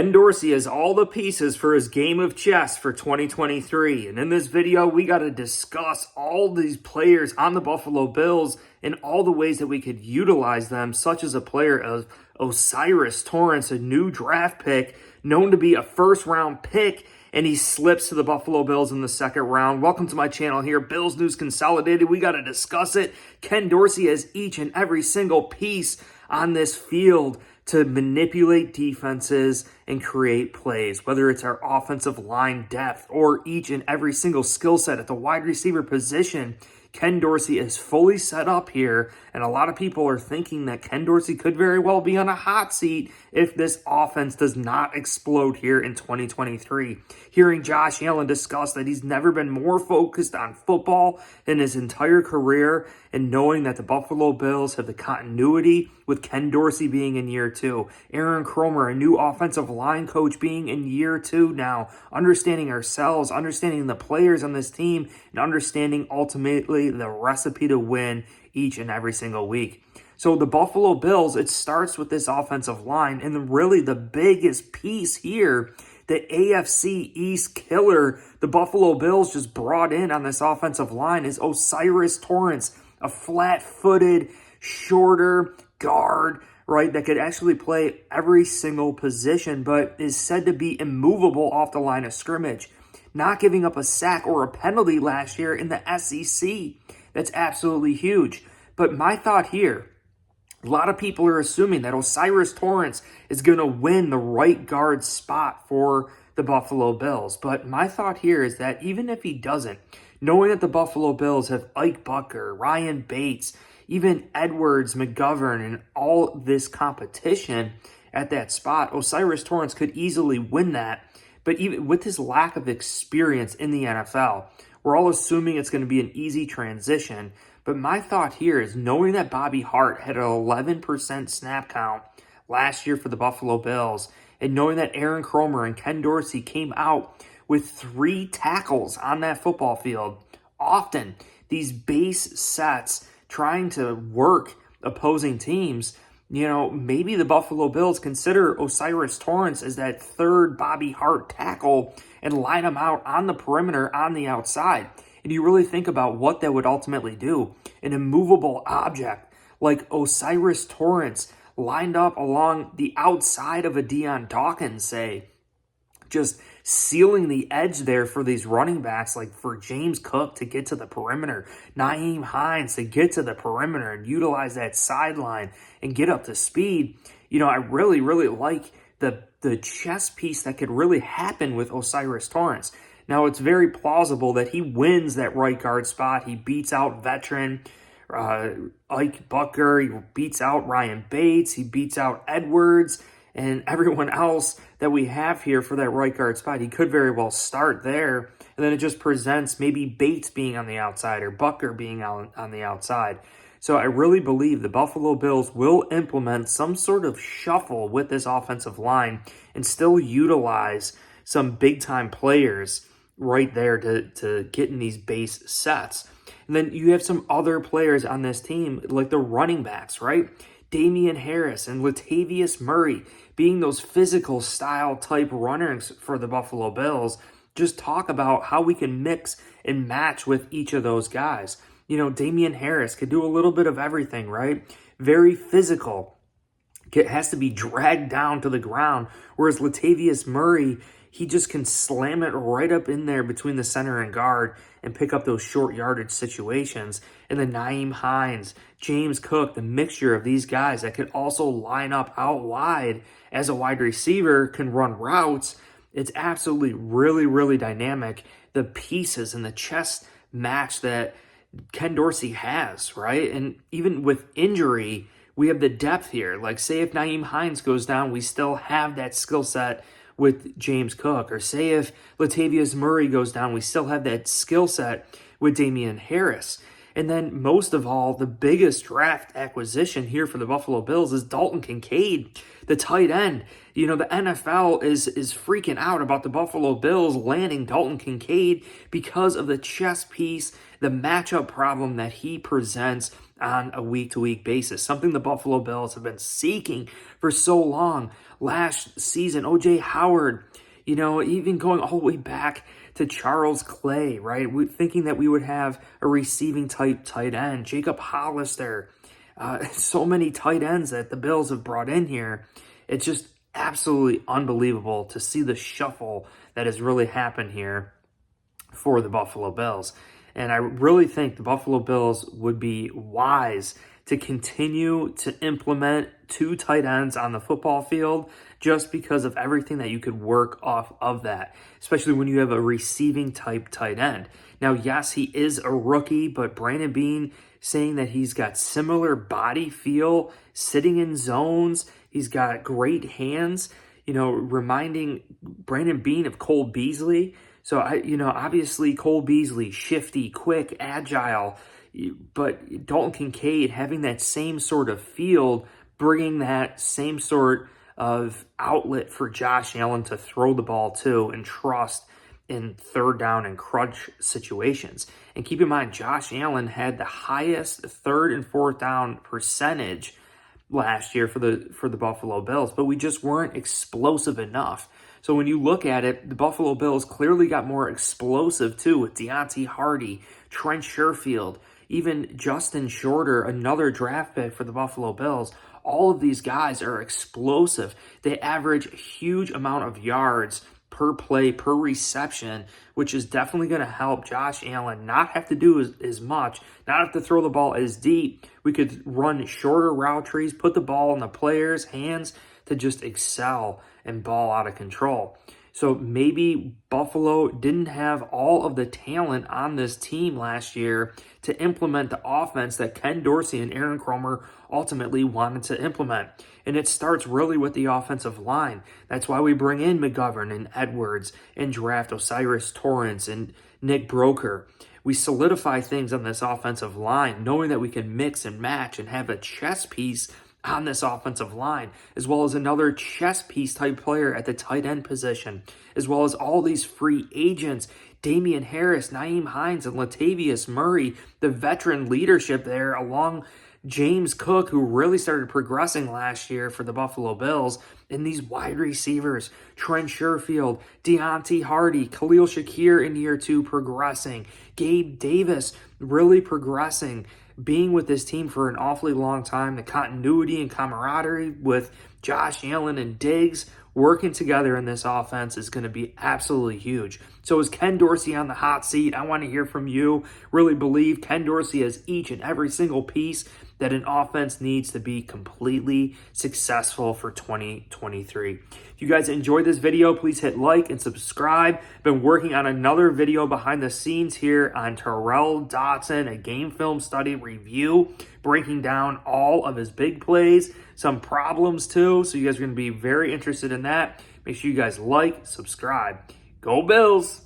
Ken Dorsey has all the pieces for his game of chess for 2023. And in this video, we got to discuss all these players on the Buffalo Bills and all the ways that we could utilize them, such as a player of O'Cyrus Torrence, a new draft pick, known to be a first-round pick, and he slips to the Buffalo Bills in the second round. Welcome to my channel here, Bills News Consolidated. We got to discuss it. Ken Dorsey has each and every single piece on this field to manipulate defenses and create plays, whether it's our offensive line depth or each and every single skill set at the wide receiver position. Ken Dorsey is fully set up here, and a lot of people are thinking that Ken Dorsey could very well be on a hot seat if this offense does not explode here in 2023. Hearing Josh Allen discuss that he's never been more focused on football in his entire career, and knowing that the Buffalo Bills have the continuity with Ken Dorsey being in year 2, Aaron Cromer, a new offensive line coach, being in year 2 now, understanding ourselves, understanding the players on this team, and understanding ultimately the recipe to win each and every single week. So the Buffalo Bills, it starts with this offensive line, and really the biggest piece here, the AFC East killer the Buffalo Bills just brought in on this offensive line, is O'Cyrus Torrence, a flat-footed, shorter guard, right, that could actually play every single position, but is said to be immovable off the line of scrimmage, not giving up a sack or a penalty last year in the SEC. That's absolutely huge. But my thought here, a lot of people are assuming that O'Cyrus Torrence is going to win the right guard spot for the Buffalo Bills. But my thought here is that even if he doesn't, knowing that the Buffalo Bills have Ike Bucker, Ryan Bates, even Edwards, McGovern, and all this competition at that spot, O'Cyrus Torrence could easily win that. But even with his lack of experience in the NFL, we're all assuming it's going to be an easy transition. But my thought here is knowing that Bobby Hart had an 11% snap count last year for the Buffalo Bills, and knowing that Aaron Cromer and Ken Dorsey came out with 3 tackles on that football field, often these base sets trying to work opposing teams, maybe the Buffalo Bills consider O'Cyrus Torrence as that third Bobby Hart tackle and line him out on the perimeter on the outside. And you really think about what that would ultimately do. An immovable object like O'Cyrus Torrence lined up along the outside of a Dalton, say, just sealing the edge there for these running backs, like for James Cook to get to the perimeter, Nyheim Hines to get to the perimeter and utilize that sideline and get up to speed. I really, really like the chess piece that could really happen with O'Cyrus Torrence. Now, it's very plausible that he wins that right guard spot. He beats out veteran Ike Bucker. He beats out Ryan Bates. He beats out Edwards and everyone else that we have here for that right guard spot. He could very well start there, and then it just presents maybe Bates being on the outside or Bucker being on the outside. So I really believe the Buffalo Bills will implement some sort of shuffle with this offensive line and still utilize some big-time players right there to get in these base sets. And then you have some other players on this team, like the running backs, right? Damian Harris and Latavius Murray being those physical style type runners for the Buffalo Bills. Just talk about how we can mix and match with each of those guys. Damian Harris could do a little bit of everything, right? Very physical. It has to be dragged down to the ground. Whereas Latavius Murray, he just can slam it right up in there between the center and guard and pick up those short yardage situations. And then Nyheim Hines, James Cook, the mixture of these guys that could also line up out wide as a wide receiver, can run routes. It's absolutely really, really dynamic. The pieces and the chess match that Ken Dorsey has, right? And even with injury, we have the depth here. Like, say if Nyheim Hines goes down, we still have that skill set with James Cook. Or say if Latavius Murray goes down, we still have that skill set with Damian Harris. And then most of all, the biggest draft acquisition here for the Buffalo Bills is Dalton Kincaid, the tight end. You know, the NFL is freaking out about the Buffalo Bills landing Dalton Kincaid because of the chess piece, the matchup problem that he presents on a week-to-week basis, something the Buffalo Bills have been seeking for so long. Last season, O.J. Howard, you know, even going all the way back to Charles Clay, right? Thinking that we would have a receiving type tight end, Jacob Hollister, so many tight ends that the Bills have brought in here. It's just absolutely unbelievable to see the shuffle that has really happened here for the Buffalo Bills. And I really think the Buffalo Bills would be wise to continue to implement 2 tight ends on the football field just because of everything that you could work off of that, especially when you have a receiving type tight end. Now, yes, he is a rookie, but Brandon Beane saying that he's got similar body feel, sitting in zones, he's got great hands, you know, reminding Brandon Beane of Cole Beasley. So, obviously Cole Beasley, shifty, quick, agile, but Dalton Kincaid having that same sort of field, bringing that same sort of outlet for Josh Allen to throw the ball to and trust in third down and crunch situations. And keep in mind, Josh Allen had the highest third and fourth down percentage last year for the Buffalo Bills, but we just weren't explosive enough. So when you look at it, the Buffalo Bills clearly got more explosive too with Deante Hardy, Trent Sherfield, even Justin Shorter, another draft pick for the Buffalo Bills. All of these guys are explosive. They average a huge amount of yards per play, per reception, which is definitely going to help Josh Allen not have to do as much, not have to throw the ball as deep. We could run shorter route trees, put the ball in the players' hands to just excel and ball out of control. So maybe Buffalo didn't have all of the talent on this team last year to implement the offense that Ken Dorsey and Aaron Kromer ultimately wanted to implement. And it starts really with the offensive line. That's why we bring in McGovern and Edwards and draft O'Cyrus Torrence and Nick Broker. We solidify things on this offensive line, knowing that we can mix and match and have a chess piece on this offensive line, as well as another chess piece type player at the tight end position, as well as all these free agents, Damian Harris, Nyheim Hines, and Latavius Murray, the veteran leadership there, along James Cook, who really started progressing last year for the Buffalo Bills, and these wide receivers, Trent Sherfield, Deante Hardy, Khalil Shakir in year 2 progressing, Gabe Davis really progressing, being with this team for an awfully long time, the continuity and camaraderie with Josh Allen and Diggs working together in this offense is going to be absolutely huge. So is Ken Dorsey on the hot seat? I want to hear from you. Really believe Ken Dorsey has each and every single piece that an offense needs to be completely successful for 2023. If you guys enjoyed this video, please hit like and subscribe. I've been working on another video behind the scenes here on Terrell Dotson, a game film study review, breaking down all of his big plays, some problems too. So you guys are going to be very interested in that. Make sure you guys like, subscribe. Go Bills!